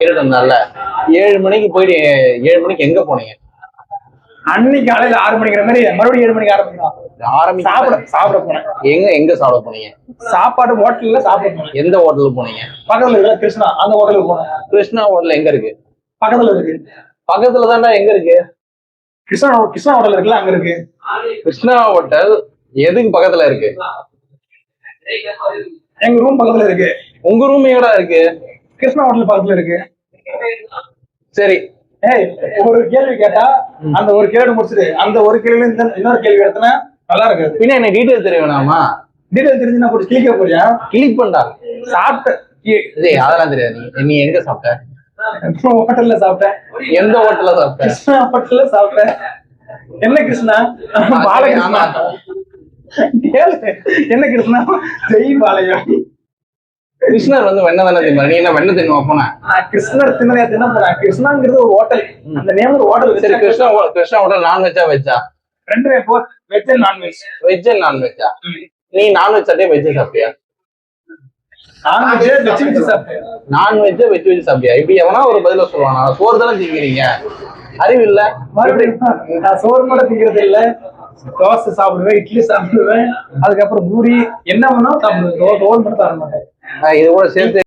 இருந்தனால 7 மணிக்கு போயிட்டு 7 மணிக்கு எங்க போனீங்க? அன்னைக்கு காலையில 6 மணிக்கிற மாதிரி மறுபடியும் 7 மணிக்கு சாப்பிட போனேன். எங்க சாப்பிட போனீங்க? சாப்பாடு ஹோட்டல்ல சாப்பிட போனேன். எந்த ஹோட்டலுக்கு போனீங்க? பக்கத்துல இருக்கிற கிருஷ்ணா அந்த ஹோட்டலுக்கு போனேன். கிருஷ்ணா ஹோட்டல் எங்க இருக்கு? பக்கத்துல இருக்கு. பக்கத்துல தான்டா. எங்க இருக்கு? கிருஷ்ணா ஹோட்டல் இருக்குல்ல, அங்க இருக்கு. கிருஷ்ணா ஹோட்டல் எதுக்கு பக்கத்துல இருக்கு? எங்க ரூம் பக்கத்துல இருக்கு. உங்க ரூம் எங்கடா இருக்கு? கிருஷ்ணா ஹோட்டல் பக்கத்துல இருக்கு. சரி, ஒரு கேள்வி கேட்டா அந்த ஒரு கேள்வி முடிச்சுட்டு அந்த ஒரு கேள்வி இன்னொரு கேள்வி எடுத்தனா நல்லா இருக்காது. பின்ன எனக்கு டீடைல் தெரிய வேணாமா? டீடைல் தெரிஞ்சுன்னா போட்டு கிளிக்க போறியா? கிளிக் பண்ணா சாப்பிட்டேன். அதெல்லாம் தெரியாது. நீ எங்க சாப்பிட்ட? ஹோட்டல்ல சாப்பிட்டேன். எந்த ஹோட்டல்ல சாப்பிட்ட? கிருஷ்ணா ஹோட்டல்ல சாப்பிட்டேன். என்ன கிருஷ்ணா? பாலகிருஷ்ணா. என்ன கிருஷ்ணா? ஜெய் பாலையா. கிருஷ்ணர் வந்து வெண்ண தானே தின்பாரு. நீ என்ன வெண்ண தின்னுவா போன? கிருஷ்ணர் தின்ன போனேன். கிருஷ்ணாங்கிறது ஒரு ஹோட்டல். அந்த நேம் ஒரு ஹோட்டல். சரி, கிருஷ்ணா ஹோட்டல் நான்வெஜ்ஜா வெஜ்ஜா? ரெண்டுமே veg and nonveg. Veg and நான்வெஜ்ஜா? நீ நான்வெஜ் சாப்பிட்டியா வெஜ் சாப்பிட்டியா? நான்வெஜ் வெஜ் சாப்பிட்டியா? இப்படி எவனா ஒரு பதில சொல்லுவானா? சோறு தானே திங்கிறீங்க, அறிவு இல்ல? மறுபடியும் நான் சோறு கூட திங்கிறது இல்ல. தோசை சாப்பிடுவேன், இட்லி சாப்பிடுவேன், அதுக்கப்புறம் பூரி என்ன வேணாலும் சாப்பிடுவேன். சோறு மட்டும் தர மாட்டேன். இது கூட சேர்த்து